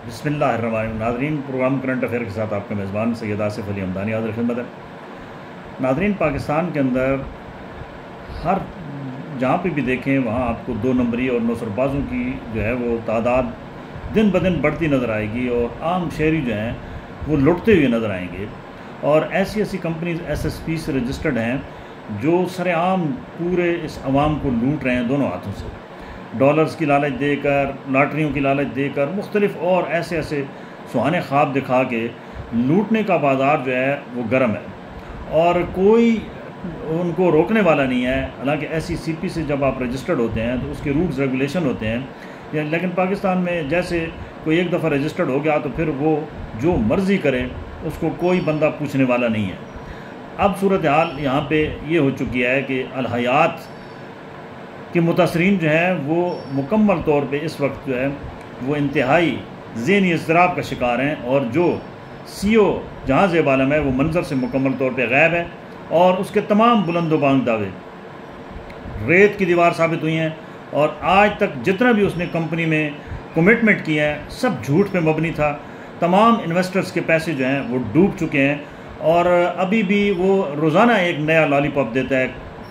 बिस्मिल्लाहिर्रहमानिर्रहीम। नाज़रीन, programme current affair के साथ आपका मेज़बान सैयद आसिफ अली हमदानी हाज़िर खिदमत है। नाज़रीन, पाकिस्तान के अंदर हर जहाँ पे भी देखें वहाँ आपको दो नंबरी और नौसरबाजों की जो है वो तादाद दिन ब दिन बढ़ती नज़र आएगी और आम शहरी जो हैं वो लुटते हुए नज़र आएंगे। और ऐसी ऐसी कंपनीज SSP से रजिस्टर्ड हैं जो सरेआम पूरे इस अवाम को लूट रहे हैं दोनों हाथों से, डॉलर्स की लालच देकर, लॉटरियों की लालच देकर, मुख्तलिफ और ऐसे ऐसे सुहाने ख्वाब दिखा के लूटने का बाज़ार जो है वो गर्म है और कोई उनको रोकने वाला नहीं है। हालांकि SECP से जब आप रजिस्टर्ड होते हैं तो उसके रूल्स रेगुलेशन होते हैं, लेकिन पाकिस्तान में जैसे कोई एक दफ़ा रजिस्टर्ड हो गया तो फिर वो जो मर्ज़ी करे उसको कोई बंदा पूछने वाला नहीं है। अब सूरत हाल यहाँ पे ये हो चुकी है कि अल हयात के मुतासरीन जो हैं वो मुकम्मल तौर पे इस वक्त जो है वो इंतहाई ज़हनी इज़्तिराब का शिकार हैं और जो CEO जहाँ ज़ेब आलम है वो मंजर से मुकम्मल तौर पे गायब है और उसके तमाम बुलंदोबांग दावे रेत की दीवार साबित हुई हैं और आज तक जितना भी उसने कंपनी में कमिटमेंट किया है सब झूठ पे मबनी था। तमाम इन्वेस्टर्स के पैसे जो हैं वो डूब चुके हैं और अभी भी वो रोज़ाना एक नया लॉलीपॉप देता है,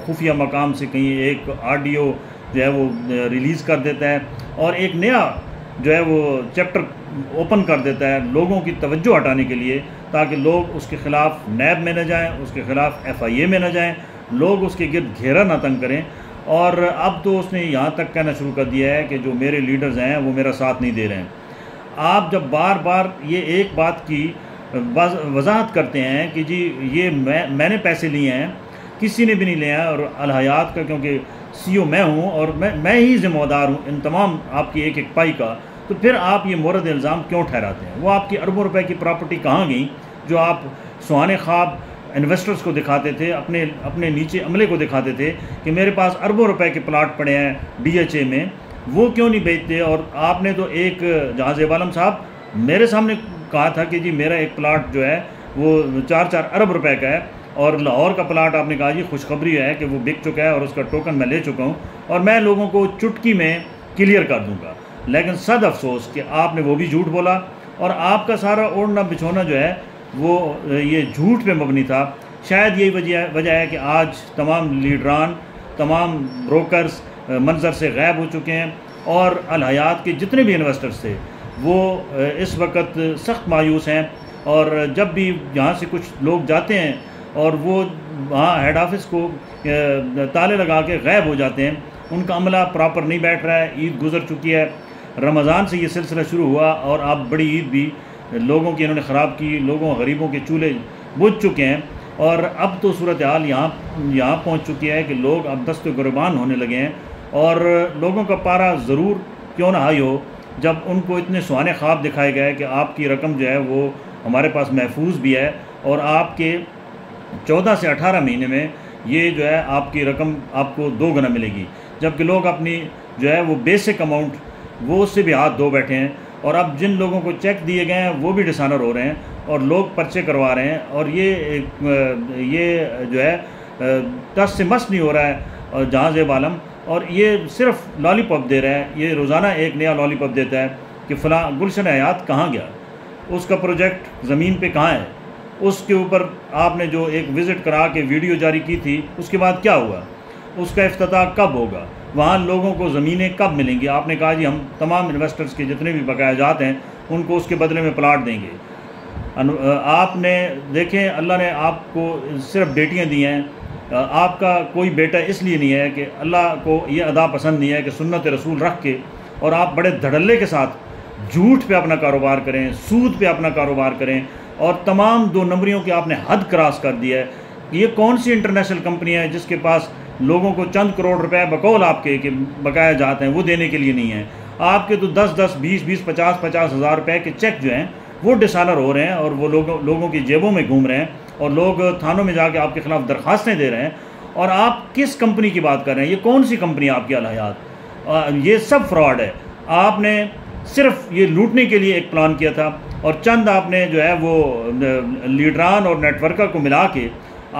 खुफिया मकाम से कहीं एक ऑडियो जो है वो रिलीज़ कर देता है और एक नया जो है वो चैप्टर ओपन कर देता है लोगों की तवज्जो हटाने के लिए, ताकि लोग उसके ख़िलाफ़ नैब में न जाएं, उसके ख़िलाफ़ FIA में न जाएं, लोग उसके गिर्द घेरा न तंग करें। और अब तो उसने यहाँ तक कहना शुरू कर दिया है कि जो मेरे लीडर्स हैं वो मेरा साथ नहीं दे रहे हैं। आप जब बार बार ये एक बात की वजाहत करते हैं कि जी ये मैंने पैसे लिए हैं, किसी ने भी नहीं लिया है और अल हयात का क्योंकि CEO मैं हूँ और मैं ही ज़िम्मेदार हूँ इन तमाम आपकी एक एक पाई का, तो फिर आप ये मुरद इल्ज़ाम क्यों ठहराते हैं? वो आपकी अरबों रुपए की प्रॉपर्टी कहाँ गई जो आप सुहाने ख्वाब इन्वेस्टर्स को दिखाते थे, अपने नीचे अमले को दिखाते थे कि मेरे पास अरबों रुपए के प्लाट पड़े हैं DHA में, वो क्यों नहीं बेचते? और आपने तो एक जहाँ ज़ेब आलम साहब मेरे सामने कहा था कि जी मेरा एक प्लाट जो है वो 4-4 अरब रुपए का है और लाहौर का प्लाट आपने कहा जी खुशखबरी है कि वो बिक चुका है और उसका टोकन मैं ले चुका हूँ और मैं लोगों को चुटकी में क्लियर कर दूँगा। लेकिन सद अफसोस कि आपने वो भी झूठ बोला और आपका सारा ओढ़ना बिछोना जो है वो ये झूठ पे मबनी था। शायद यही वजह है कि आज तमाम लीडरान, तमाम ब्रोकर्स मंजर से गायब हो चुके हैं और अल हयात के जितने भी इन्वेस्टर्स थे वो इस वक्त सख्त मायूस हैं। और जब भी यहाँ से कुछ लोग जाते हैं और वो वहाँ हेड ऑफिस को ताले लगा के गायब हो जाते हैं, उनका अमला प्रॉपर नहीं बैठ रहा है। ईद गुजर चुकी है, रमज़ान से ये सिलसिला शुरू हुआ और अब बड़ी ईद भी लोगों की इन्होंने ख़राब की, लोगों गरीबों के चूल्हे बुझ चुके हैं और अब तो सूरत हाल यहाँ पहुँच चुकी है कि लोग अब दस्त गुरबान होने लगे हैं और लोगों का पारा ज़रूर क्यों ना हाई हो जब उनको इतने सुहाने ख्वाब दिखाए गए कि आपकी रकम जो है वो हमारे पास महफूज भी है और आपके 14 से 18 महीने में ये जो है आपकी रकम आपको 2 गुना मिलेगी, जबकि लोग अपनी जो है वो बेसिक अमाउंट वो उससे भी हाथ धो बैठे हैं। और अब जिन लोगों को चेक दिए गए हैं वो भी डिसऑनर हो रहे हैं और लोग पर्चे करवा रहे हैं और ये जो है टस से मस नहीं हो रहा है और जहाँ ज़ेब आलम, और ये सिर्फ लॉलीपॉप दे रहा है। ये रोज़ाना एक नया लॉलीपॉप देता है कि फ़लाँ गुलशन हयात कहाँ गया, उसका प्रोजेक्ट ज़मीन पे कहाँ है, उसके ऊपर आपने जो एक विज़िट करा के वीडियो जारी की थी उसके बाद क्या हुआ, उसका इफ्तिताह कब होगा, वहाँ लोगों को ज़मीनें कब मिलेंगी। आपने कहा जी हम तमाम इन्वेस्टर्स के जितने भी बकायाजात हैं उनको उसके बदले में प्लाट देंगे। आपने देखें अल्लाह ने आपको सिर्फ बेटियाँ दी हैं, आपका कोई बेटा इसलिए नहीं है कि अल्लाह को ये अदा पसंद नहीं है कि सुन्नत रसूल रख के और आप बड़े धड़ल्ले के साथ झूठ पे अपना कारोबार करें, सूद पे अपना कारोबार करें और तमाम 2 नंबरियों की आपने हद क्रॉस कर दिया है। ये कौन सी इंटरनेशनल कंपनी है जिसके पास लोगों को चंद करोड़ रुपए बकौल आपके के बकाया जाते हैं वो देने के लिए नहीं है? आपके तो 10-10, 20-20, 50-50 हज़ार रुपये के चेक जो हैं वो डिसऑनर हो रहे हैं और वो लोगों की जेबों में घूम रहे हैं और लोग थानों में जाके आपके ख़िलाफ़ दरख्वास्तें दे रहे हैं। और आप किस कंपनी की बात कर रहे हैं? ये कौन सी कंपनी है आपकी अल हयात? ये सब फ्रॉड है। आपने सिर्फ ये लूटने के लिए एक प्लान किया था और चंद आपने जो है वो लीडरान और नेटवर्कर को मिला के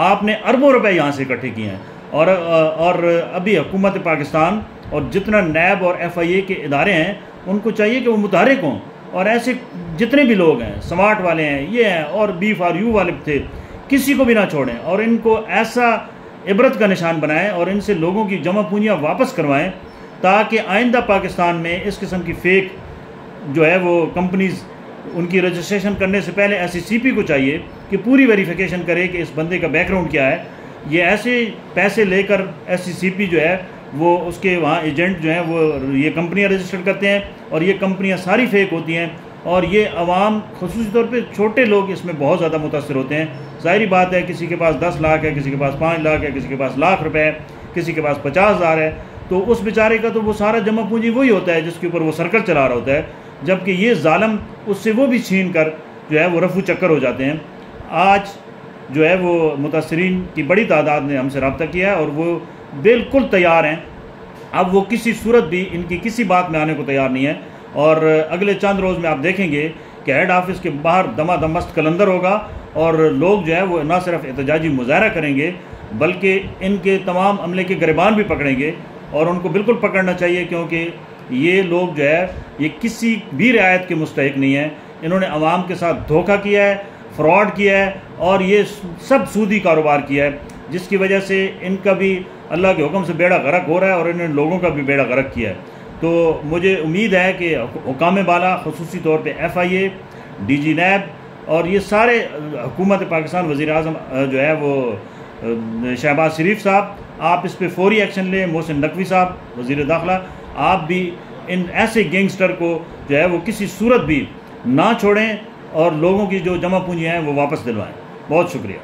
आपने अरबों रुपए यहाँ से इकट्ठे किए हैं। और अभी हुकूमत पाकिस्तान और जितना नैब और FIA के इदारे हैं उनको चाहिए कि वो मुतहरिक हों और ऐसे जितने भी लोग हैं, स्मार्ट वाले हैं, ये हैं, और B4U वाले थे, किसी को भी ना छोड़ें और इनको ऐसा इबरत का निशान बनाएं और इनसे लोगों की जमा पूंजियाँ वापस करवाएं, ताकि आइंदा पाकिस्तान में इस किस्म की फ़ेक जो है वो कंपनीज़, उनकी रजिस्ट्रेशन करने से पहले SECP को चाहिए कि पूरी वेरिफिकेशन करे कि इस बंदे का बैकग्राउंड क्या है। ये ऐसे पैसे लेकर SECP जो है वो उसके वहाँ एजेंट जो हैं वो ये कंपनियाँ रजिस्टर करते हैं और ये कंपनियाँ सारी फेक होती हैं और ये अवाम ख़ुसूसी तौर पे छोटे लोग इसमें बहुत ज़्यादा मुतासर होते हैं। ज़ाहिरी बात है, किसी के पास 10 लाख है, किसी के पास 5 लाख है, किसी के पास लाख रुपए है, किसी के पास 50,000 है, तो उस बेचारे का तो वो सारा जमा पूंजी वही होता है जिसके ऊपर वो सर्कल चला रहा होता है, जबकि ये जालिम उससे वो भी छीन कर जो है वो रफू चक्कर हो जाते हैं। आज जो है वो मुतासरीन की बड़ी तादाद ने हमसे रब्ता किया है और वो बिल्कुल तैयार हैं। अब वो किसी सूरत भी इनकी किसी बात में आने को तैयार नहीं है और अगले चंद रोज़ में आप देखेंगे कि हेड ऑफिस के बाहर दमादमस्त कलंदर होगा और लोग जो है वो ना सिर्फ एहतजाजी मुजाहरा करेंगे बल्कि इनके तमाम अमले के गिरबान भी पकड़ेंगे और उनको बिल्कुल पकड़ना चाहिए, क्योंकि ये लोग जो है ये किसी भी रियायत के मुस्तहिक नहीं है। इन्होंने अवाम के साथ धोखा किया है, फ्रॉड किया है और ये सब सूदी कारोबार किया है, जिसकी वजह से इनका भी अल्लाह के हुक्म से बेड़ा गर्क हो रहा है और इन्होंने लोगों का भी बेड़ा गर्क किया है। तो मुझे उम्मीद है कि हुकाम बाला ख़ुसूसी तौर पे FIA, DG NAB और ये सारे हुकूमत पाकिस्तान, वज़ीर आज़म जो है वो शहबाज शरीफ साहब, आप इस पर फौरी एक्शन लें। मोहसिन नकवी साहब वज़ीर दाखिला, आप भी इन ऐसे गैंगस्टर को जो है वो किसी सूरत भी ना छोड़ें और लोगों की जो जमा पूंजी हैं वो वापस दिलवाएँ। बहुत शुक्रिया।